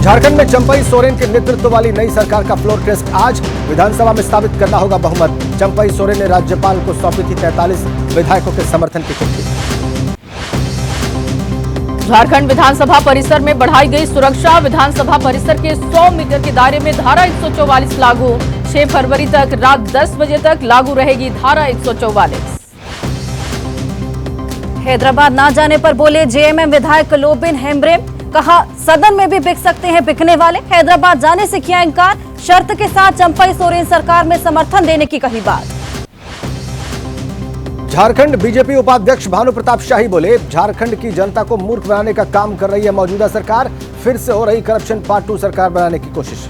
झारखंड में चंपई सोरेन के नेतृत्व वाली नई सरकार का फ्लोर टेस्ट आज विधानसभा में साबित करना होगा बहुमत। चंपई सोरेन ने राज्यपाल को सौंपी थी 43 विधायकों के समर्थन की चिट्ठी। झारखंड विधानसभा परिसर में बढ़ाई गई सुरक्षा। विधानसभा परिसर के 100 मीटर के दायरे में धारा 144 लागू। 6 फरवरी तक रात 10 बजे तक लागू रहेगी धारा 144। हैदराबाद ना जाने पर बोले जेएमएम विधायक लोबिन हेम्ब्रेम, कहा सदन में भी बिक सकते हैं बिकने वाले। हैदराबाद जाने से किया इनकार, शर्त के साथ चंपई सोरेन सरकार में समर्थन देने की कही बात। झारखंड बीजेपी उपाध्यक्ष भानु प्रताप शाही बोले, झारखंड की जनता को मूर्ख बनाने का काम कर रही है मौजूदा सरकार। फिर से हो रही करप्शन पार्ट 2 सरकार बनाने की कोशिश।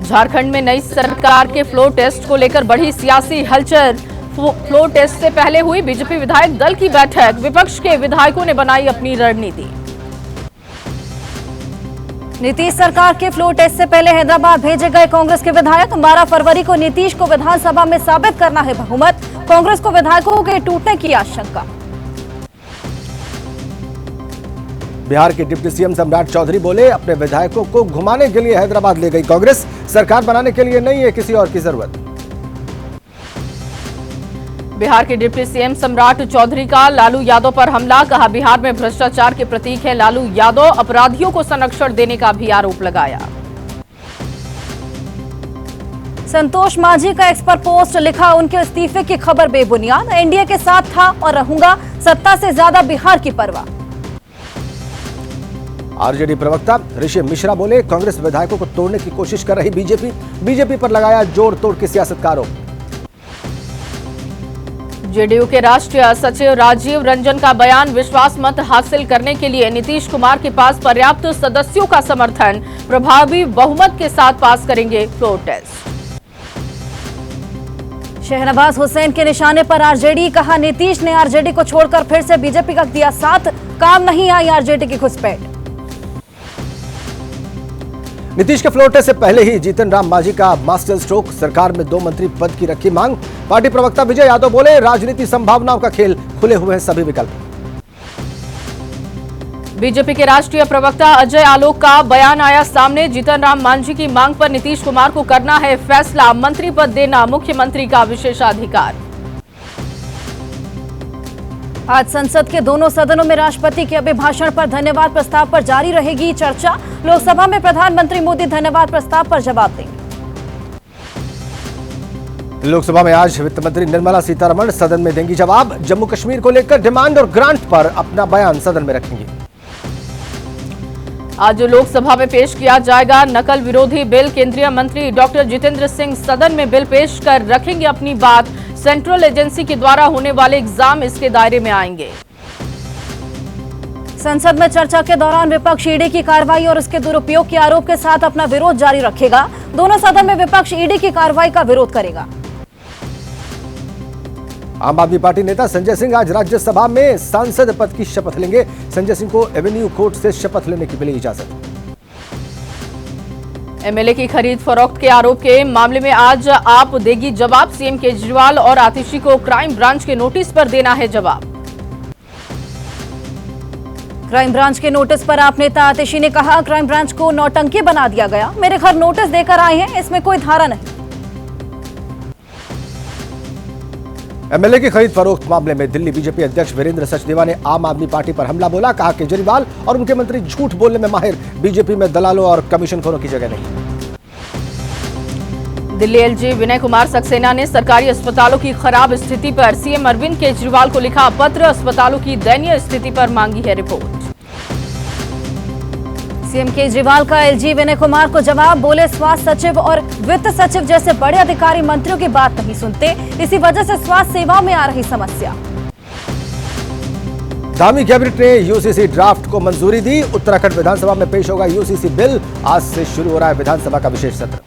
झारखंड में नई सरकार के फ्लोर टेस्ट को लेकर बढ़ी सियासी हलचल। फ्लोर टेस्ट से पहले हुई बीजेपी विधायक दल की बैठक। विपक्ष के विधायकों ने बनाई अपनी रणनीति। नीतीश सरकार के फ्लोर टेस्ट से पहले हैदराबाद भेजे गए कांग्रेस के विधायक। 12 फरवरी को नीतीश को विधानसभा में साबित करना है बहुमत। कांग्रेस को विधायकों के टूटने की आशंका। बिहार के डिप्टी सीएम सम्राट चौधरी बोले, अपने विधायकों को घुमाने के लिए हैदराबाद ले गई कांग्रेस। सरकार बनाने के लिए नहीं है किसी और की जरूरत। बिहार के डिप्टी सीएम सम्राट चौधरी का लालू यादव पर हमला। कहा, बिहार में भ्रष्टाचार के प्रतीक है लालू यादव। अपराधियों को संरक्षण देने का भी आरोप लगाया। संतोष मांझी का एक्स पर पोस्ट, लिखा उनके इस्तीफे की खबर बेबुनियाद। एनडीए के साथ था और रहूंगा, सत्ता से ज्यादा बिहार की परवाह। आरजेडी प्रवक्ता ऋषि मिश्रा बोले, कांग्रेस विधायकों को तोड़ने की कोशिश कर रही बीजेपी पर लगाया जोड़ तोड़ की सियासत का आरोप। जेडीयू के राष्ट्रीय सचिव राजीव रंजन का बयान, विश्वास मत हासिल करने के लिए नीतीश कुमार के पास पर्याप्त सदस्यों का समर्थन। प्रभावी बहुमत के साथ पास करेंगे फ्लोर टेस्ट। शहनवाज हुसैन के निशाने पर आरजेडी, कहा नीतीश ने आरजेडी को छोड़कर फिर से बीजेपी का दिया साथ। काम नहीं आई आरजेडी की घुसपैठ। नीतीश के फ्लोर टेस्ट से पहले ही जीतन राम मांझी का मास्टर स्ट्रोक। सरकार में 2 मंत्री पद की रखी मांग। पार्टी प्रवक्ता विजय यादव बोले, राजनीति संभावनाओं का खेल, खुले हुए हैं सभी विकल्प। बीजेपी के राष्ट्रीय प्रवक्ता अजय आलोक का बयान आया सामने। जीतन राम मांझी की मांग पर नीतीश कुमार को करना है फैसला। मंत्री पद देना मुख्यमंत्री का विशेषाधिकार। आज संसद के दोनों सदनों में राष्ट्रपति के अभिभाषण पर धन्यवाद प्रस्ताव पर जारी रहेगी चर्चा। लोकसभा में प्रधानमंत्री मोदी धन्यवाद प्रस्ताव पर जवाब देंगे। लोकसभा में आज वित्त मंत्री निर्मला सीतारमण सदन में देंगी जवाब। जम्मू कश्मीर को लेकर डिमांड और ग्रांट पर अपना बयान सदन में रखेंगी। आज लोकसभा में पेश किया जाएगा नकल विरोधी बिल। केंद्रीय मंत्री डॉक्टर जितेंद्र सिंह सदन में बिल पेश कर रखेंगे अपनी बात। सेंट्रल एजेंसी के द्वारा होने वाले एग्जाम इसके दायरे में आएंगे। संसद में चर्चा के दौरान विपक्ष ईडी की कार्रवाई और उसके दुरुपयोग के आरोप के साथ अपना विरोध जारी रखेगा। दोनों सदन में विपक्ष ईडी की कार्रवाई का विरोध करेगा। आम आदमी पार्टी नेता संजय सिंह आज राज्यसभा में सांसद पद की शपथ लेंगे। संजय सिंह को एवेन्यू कोर्ट से शपथ लेने की मिली इजाजत। एमएलए की खरीद फरोख्त के आरोप के मामले में आज आप देगी जवाब। सीएम केजरीवाल और आतिशी को क्राइम ब्रांच के नोटिस पर देना है जवाब। क्राइम ब्रांच के नोटिस पर आप नेता आतिशी ने कहा, क्राइम ब्रांच को नौटंकी बना दिया गया। मेरे घर नोटिस देकर आए हैं, इसमें कोई धारा नहीं। एमएलए की खरीद फरोख्त मामले में दिल्ली बीजेपी अध्यक्ष वीरेंद्र सचदेवा ने आम आदमी पार्टी पर हमला बोला। कहा, केजरीवाल और उनके मंत्री झूठ बोलने में माहिर। बीजेपी में दलालों और कमीशनखोरों की जगह नहीं। दिल्ली एलजी विनय कुमार सक्सेना ने सरकारी अस्पतालों की खराब स्थिति पर सीएम अरविंद केजरीवाल को लिखा पत्र। अस्पतालों की दयनीय स्थिति पर मांगी है रिपोर्ट। सीएम केजरीवाल का एलजी विनय कुमार को जवाब, बोले स्वास्थ्य सचिव और वित्त सचिव जैसे बड़े अधिकारी मंत्रियों की बात नहीं सुनते, इसी वजह से स्वास्थ्य सेवाओं में आ रही समस्या। धामी कैबिनेट ने यूसीसी ड्राफ्ट को मंजूरी दी। उत्तराखंड विधानसभा में पेश होगा यूसीसी बिल। आज से शुरू हो रहा है विधानसभा का विशेष सत्र।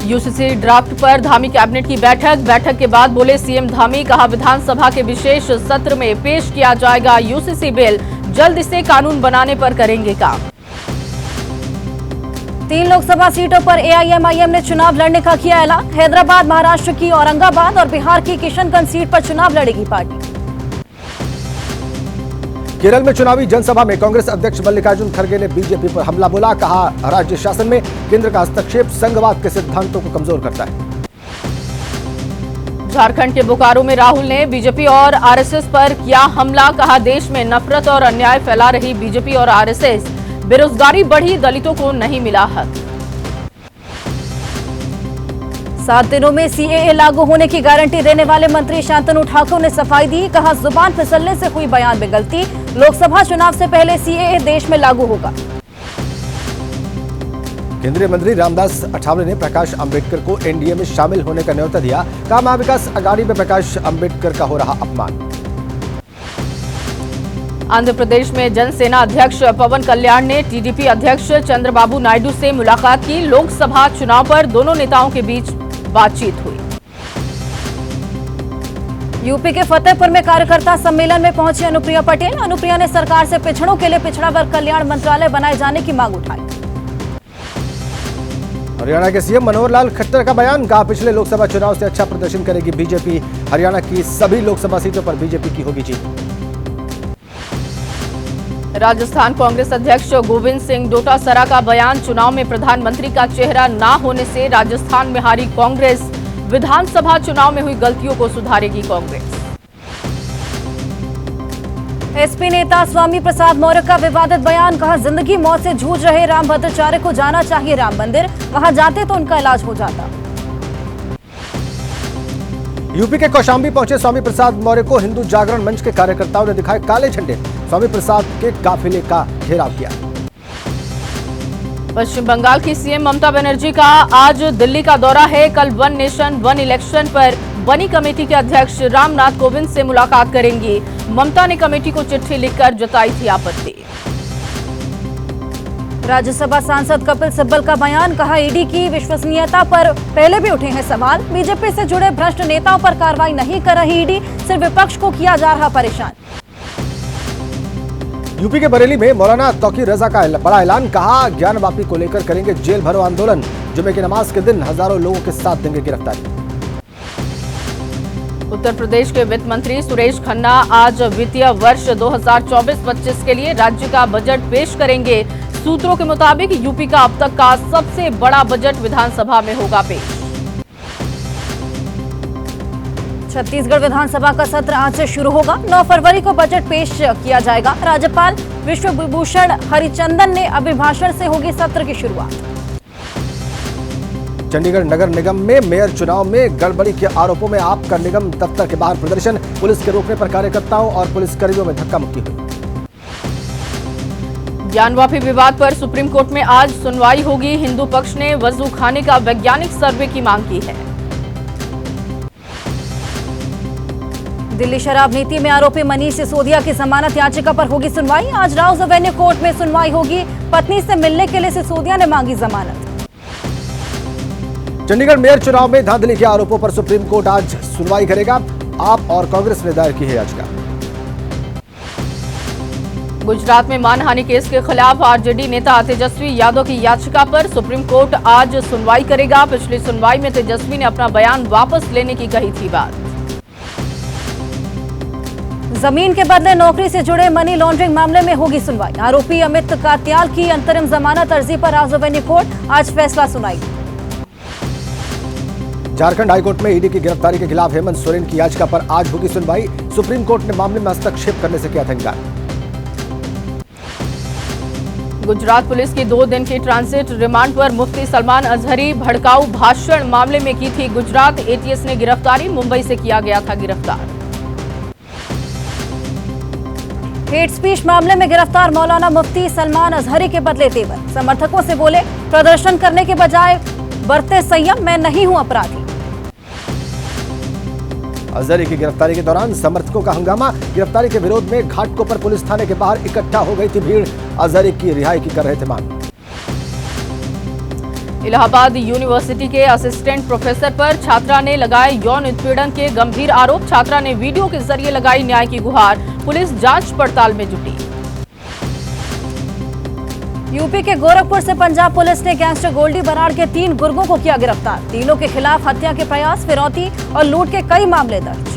यूसीसी ड्राफ्ट पर धामी कैबिनेट की बैठक के बाद बोले सीएम धामी, कहा विधानसभा के विशेष सत्र में पेश किया जाएगा यूसीसी बिल। जल्द इसे कानून बनाने पर करेंगे काम। 3 लोकसभा सीटों पर एआईएमआईएम ने चुनाव लड़ने का किया ऐलान। हैदराबाद, महाराष्ट्र की औरंगाबाद और बिहार की किशनगंज सीट पर चुनाव लड़ेगी पार्टी। केरल में चुनावी जनसभा में कांग्रेस अध्यक्ष मल्लिकार्जुन खड़गे ने बीजेपी पर हमला बोला। कहा, राज्य शासन में केंद्र का हस्तक्षेप संघवाद के सिद्धांतों को कमजोर करता है। झारखंड के बोकारो में राहुल ने बीजेपी और आरएसएस पर किया हमला। कहा, देश में नफरत और अन्याय फैला रही बीजेपी और आरएसएस, बेरोजगारी बढ़ी, दलितों को नहीं मिला हक। 7 दिनों में सीएए लागू होने की गारंटी देने वाले मंत्री शांतनु ठाकुर ने सफाई दी। कहा, जुबान फिसलने से हुई बयान में गलती, लोकसभा चुनाव से पहले सीएए देश में लागू होगा। केंद्रीय मंत्री रामदास अठावले ने प्रकाश अंबेडकर को एनडीए में शामिल होने का न्योता दिया। कहा, महाविकास अघाड़ी में प्रकाश अंबेडकर का हो रहा अपमान। आंध्र प्रदेश में जनसेना अध्यक्ष पवन कल्याण ने टीडीपी अध्यक्ष चंद्रबाबू नायडू से मुलाकात की। लोकसभा चुनाव पर दोनों नेताओं के बीच बातचीत हुई। यूपी के फतेहपुर में कार्यकर्ता सम्मेलन में पहुंची अनुप्रिया पटेल। अनुप्रिया ने सरकार से पिछड़ों के लिए पिछड़ा वर्ग कल्याण मंत्रालय बनाए जाने की मांग उठाई। हरियाणा के सीएम मनोहर लाल खट्टर का बयान। कहा, पिछले लोकसभा चुनाव से अच्छा प्रदर्शन करेगी बीजेपी। हरियाणा की सभी लोकसभा सीटों पर बीजेपी की होगी जीत। राजस्थान कांग्रेस अध्यक्ष गोविंद सिंह डोटासरा का बयान। चुनाव में प्रधानमंत्री का चेहरा ना होने से राजस्थान में हारी कांग्रेस, विधानसभा चुनाव में हुई गलतियों को सुधारेगी कांग्रेस। एसपी नेता स्वामी प्रसाद मौर्य का विवादित बयान। कहा, जिंदगी मौत से जूझ रहे रामभद्राचार्य को जाना चाहिए राम मंदिर, वहां जाते तो उनका इलाज हो जाता। यूपी के कौशाम्बी पहुंचे स्वामी प्रसाद मौर्य को हिंदू जागरण मंच के कार्यकर्ताओं ने दिखाए काले झंडे। स्वामी प्रसाद के काफिले का घेराव किया। पश्चिम बंगाल की सीएम ममता बनर्जी का आज दिल्ली का दौरा है। कल वन नेशन वन इलेक्शन पर बनी कमेटी के अध्यक्ष रामनाथ कोविंद से मुलाकात करेंगी। ममता ने कमेटी को चिट्ठी लिखकर जताई थी आपत्ति। राज्यसभा सांसद कपिल सिब्बल का बयान। कहा, ईडी की विश्वसनीयता पर पहले भी उठे हैं सवाल। बीजेपी से जुड़े भ्रष्ट नेताओं पर कार्रवाई नहीं कर रही ईडी, सिर्फ विपक्ष को किया जा रहा परेशान। यूपी के बरेली में मौलाना तौकीर रजा का बड़ा ऐलान। कहा, ज्ञानवापी को लेकर करेंगे जेल भरो आंदोलन। जुमे की नमाज के दिन हजारों लोगों के साथ देंगे गिरफ्तारी। उत्तर प्रदेश के वित्त मंत्री सुरेश खन्ना आज वित्तीय वर्ष 2024-25 के लिए राज्य का बजट पेश करेंगे। सूत्रों के मुताबिक यूपी का अब तक का सबसे बड़ा बजट विधानसभा में होगा पेश। छत्तीसगढ़ विधानसभा का सत्र आज से शुरू होगा। 9 फरवरी को बजट पेश किया जाएगा। राज्यपाल विश्वभूषण हरिचंदन ने अभिभाषण से होगी सत्र की शुरुआत। चंडीगढ़ नगर निगम में मेयर चुनाव में गड़बड़ी के आरोपों में आपका निगम दफ्तर के बाहर प्रदर्शन। पुलिस के रोकने पर कार्यकर्ताओं और पुलिसकर्मियों में धक्का मुक्की हुई। ज्ञानवापी विवाद पर सुप्रीम कोर्ट में आज सुनवाई होगी। हिंदू पक्ष ने वजू खाने का वैज्ञानिक सर्वे की मांग की है। दिल्ली शराब नीति में आरोपी मनीष सिसोदिया की जमानत याचिका पर होगी सुनवाई। आज राउज एवेन्यू कोर्ट में सुनवाई होगी। पत्नी से मिलने के लिए सिसोदिया ने मांगी जमानत। चंडीगढ़ मेयर चुनाव में धांधली के आरोपों पर सुप्रीम कोर्ट आज सुनवाई करेगा। आप और कांग्रेस ने दायर की है याचिका। गुजरात में मानहानि केस के खिलाफ आरजेडी नेता तेजस्वी यादव की याचिका पर सुप्रीम कोर्ट आज सुनवाई करेगा। पिछली सुनवाई में तेजस्वी ने अपना बयान वापस लेने की कही थी बात। जमीन के बदले नौकरी से जुड़े मनी लॉन्ड्रिंग मामले में होगी सुनवाई। आरोपी अमित कात्याल की अंतरिम जमानत अर्जी पर राउज एवेन्यू कोर्ट आज फैसला सुनाई। झारखंड हाईकोर्ट में ईडी की गिरफ्तारी के खिलाफ हेमंत सोरेन की याचिका पर आज होगी सुनवाई। सुप्रीम कोर्ट ने मामले में हस्तक्षेप करने से किया था इनकार। गुजरात पुलिस की 2 दिन की ट्रांजिट रिमांड पर मुफ्ती सलमान अजहरी भड़काऊ भाषण मामले में की थी गुजरात एटीएस ने गिरफ्तारी। मुंबई से किया गया था गिरफ्तार। हेट स्पीच मामले में गिरफ्तार मौलाना मुफ्ती सलमान अजहरी के बदले तेवर। समर्थकों से बोले, प्रदर्शन करने के बजाय बरते संयम, मैं नहीं हूं अपराधी। अजहरी की गिरफ्तारी के दौरान समर्थकों का हंगामा। गिरफ्तारी के विरोध में घाटकोपर पुलिस थाने के बाहर इकट्ठा हो गई थी भीड़। अजहरी की रिहाई की कर रहे थे मांग। इलाहाबाद यूनिवर्सिटी के असिस्टेंट प्रोफेसर पर छात्रा ने लगाए यौन उत्पीड़न के गंभीर आरोप। छात्रा ने वीडियो के जरिए लगाई न्याय की गुहार। पुलिस जांच पड़ताल में जुटी। यूपी के गोरखपुर से पंजाब पुलिस ने गैंगस्टर गोल्डी बराड़ के 3 गुर्गों को किया गिरफ्तार। तीनों के खिलाफ हत्या के प्रयास, फिरौती और लूट के कई मामले दर्ज।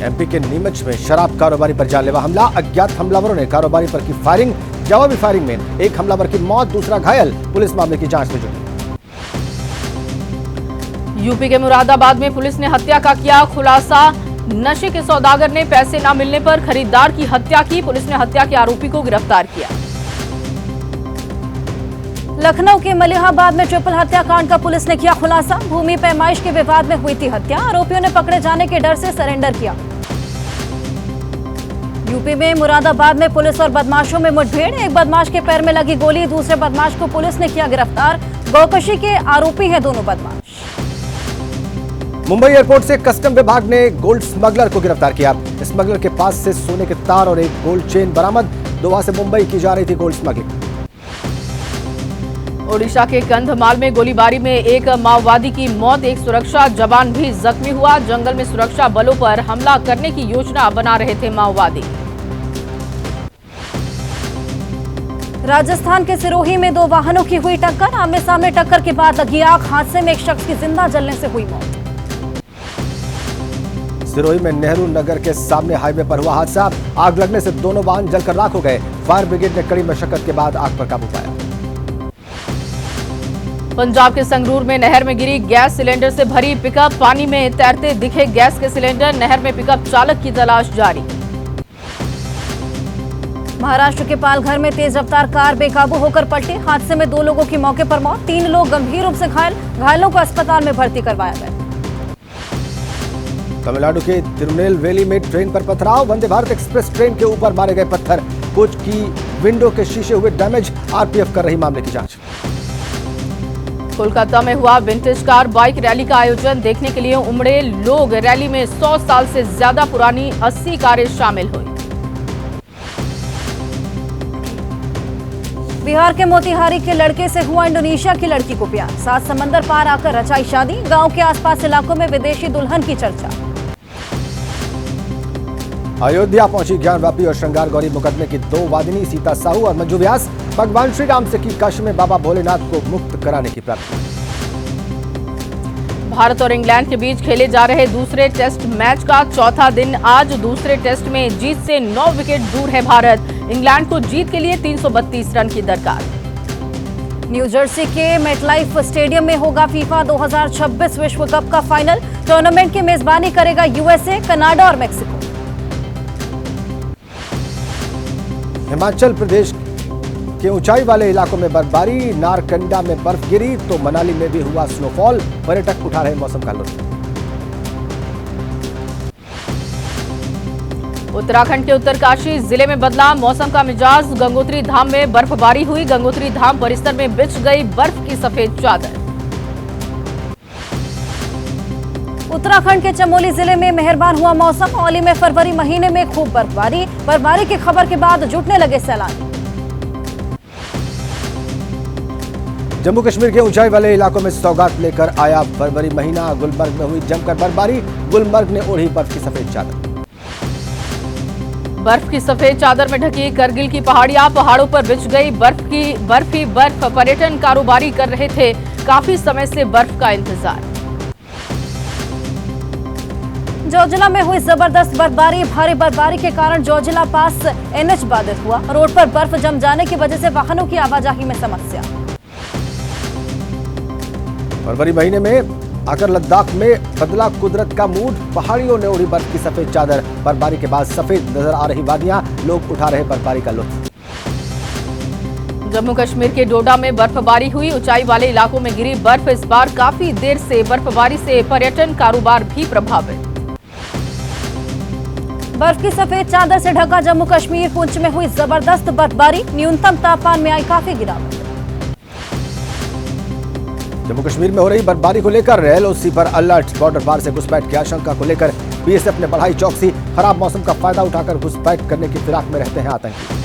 एमपी के नीमच में शराब कारोबारी पर जानलेवा हमला। अज्ञात हमलावरों ने कारोबारी पर की फायरिंग। जवाबी फायरिंग में एक हमलावर की मौत, दूसरा घायल। पुलिस मामले की जांच में जुटी। यूपी के मुरादाबाद में पुलिस ने हत्या का किया खुलासा। नशे के सौदागर ने पैसे न मिलने पर खरीदार की हत्या की। पुलिस ने हत्या के आरोपी को गिरफ्तार किया। लखनऊ के मलिहाबाद में ट्रिपल हत्याकांड का पुलिस ने किया खुलासा। भूमि पैमाइश के विवाद में हुई थी हत्या। आरोपियों ने पकड़े जाने के डर से सरेंडर किया। यूपी में मुरादाबाद में पुलिस और बदमाशों में मुठभेड़। एक बदमाश के पैर में लगी गोली, दूसरे बदमाश को पुलिस ने किया गिरफ्तार। गौकशी के आरोपी हैं दोनों बदमाश। मुंबई एयरपोर्ट से कस्टम विभाग ने गोल्ड स्मगलर को गिरफ्तार किया। स्मगलर के पास से सोने के तार और एक गोल्ड चेन बरामद। दोहा से मुंबई की जा रही थी गोल्ड स्मगलिंग। ओडिशा के कंधमाल में गोलीबारी में एक माओवादी की मौत, एक सुरक्षा जवान भी जख्मी हुआ। जंगल में सुरक्षा बलों पर हमला करने की योजना बना रहे थे माओवादी। राजस्थान के सिरोही में दो वाहनों की हुई टक्कर। आमने सामने टक्कर के बाद लगी आग। हादसे में एक शख्स की जिंदा जलने से हुई मौत। सिरोही में नेहरू नगर के सामने हाईवे पर हुआ हादसा। आग लगने से दोनों वाहन जलकर राख हो गए। फायर ब्रिगेड ने कड़ी मशक्कत के बाद आग पर काबू पाया। पंजाब के संगरूर में नहर में गिरी गैस सिलेंडर से भरी पिकअप। पानी में तैरते दिखे गैस के सिलेंडर। नहर में पिकअप चालक की तलाश जारी। महाराष्ट्र के पालघर में तेज रफ्तार कार बेकाबू होकर पलटी। हादसे में 2 लोगों की मौके पर मौत, 3 लोग गंभीर रूप से घायल। घायलों को अस्पताल में भर्ती करवाया गया। तमिलनाडु के तिरुनेलवेली में ट्रेन पर पथराव। वंदे भारत एक्सप्रेस ट्रेन के ऊपर मारे गए पत्थर। कोच की विंडो के शीशे हुए डैमेज। आरपीएफ कर रही मामले की जांच। कोलकाता में हुआ विंटेज कार बाइक रैली का आयोजन। देखने के लिए उमड़े लोग। रैली में 100 साल से ज्यादा पुरानी 80 कारें शामिल हुई। बिहार के मोतिहारी के लड़के से हुआ इंडोनेशिया की लड़की को प्यार। 7 समंदर पार आकर रचाई शादी। गांव के आसपास इलाकों में विदेशी दुल्हन की चर्चा। अयोध्या पहुंची ज्ञानवापी और श्रृंगार गौरी मुकदमे की 2 वादिनी सीता साहू और मंजू व्यास। भगवान श्री राम से की काशी में बाबा भोलेनाथ को मुक्त कराने की प्रार्थना। भारत और इंग्लैंड के बीच खेले जा रहे दूसरे टेस्ट मैच का चौथा दिन आज। दूसरे टेस्ट में जीत से 9 विकेट दूर है भारत। इंग्लैंड को जीत के लिए 332 रन की दरकार। न्यू जर्सी के मेटलाइफ स्टेडियम में होगा फीफा 2026 विश्व कप का फाइनल। टूर्नामेंट की मेजबानी करेगा यूएसए, कनाडा और मेक्सिको। हिमाचल प्रदेश के ऊंचाई वाले इलाकों में बर्फबारी। नारकंडा में बर्फ गिरी तो मनाली में भी हुआ स्नोफॉल। पर्यटक उठा रहे मौसम का लुत्फ। उत्तराखंड के उत्तरकाशी जिले में बदला मौसम का मिजाज। गंगोत्री धाम में बर्फबारी हुई। गंगोत्री धाम परिसर में बिछ गई बर्फ की सफेद चादर। उत्तराखंड के चमोली जिले में मेहरबान हुआ मौसम। औली में फरवरी महीने में खूब बर्फबारी। बर्फबारी की खबर के बाद जुटने लगे सैलानी। जम्मू कश्मीर के ऊंचाई वाले इलाकों में सौगात लेकर आया फरवरी महीना। गुलमर्ग में हुई जमकर बर्फबारी। गुलमर्ग ने ओढ़ी बर्फ की सफेद चादर। बर्फ की सफेद चादर में ढकी करगिल की पहाड़ियां। पहाड़ों पर बिछ गई बर्फ ही बर्फ। पर्यटन कारोबारी कर रहे थे काफी समय से बर्फ का इंतजार। जोजिला में हुई जबरदस्त बर्फबारी। भारी बर्फबारी के कारण जोजिला पास एनएच बाधित हुआ। रोड पर बर्फ जम जाने की वजह से वाहनों की आवाजाही में समस्या। फरवरी महीने में आकर लद्दाख में बदला कुदरत का मूड। पहाड़ियों ने ओढ़ी बर्फ की सफेद चादर। बर्फबारी के बाद सफेद नजर आ रही वादियां। लोग उठा रहे बर्फबारी का लुत्फ। जम्मू कश्मीर के डोडा में बर्फबारी हुई। ऊंचाई वाले इलाकों में गिरी बर्फ। इस बार काफी देर से बर्फबारी से पर्यटन कारोबार भी प्रभावित। बर्फ की सफेद चादर से ढका जम्मू कश्मीर। पुंछ में हुई जबरदस्त बर्फबारी। न्यूनतम तापमान में आई काफी गिरावट। जम्मू कश्मीर में हो रही बर्फबारी को लेकर एलओसी पर अलर्ट। बॉर्डर पार से घुसपैठ की आशंका को लेकर बीएसएफ ने बढ़ाई चौकसी। खराब मौसम का फायदा उठाकर घुसपैठ करने की फिराक में रहते हैं आतंकी।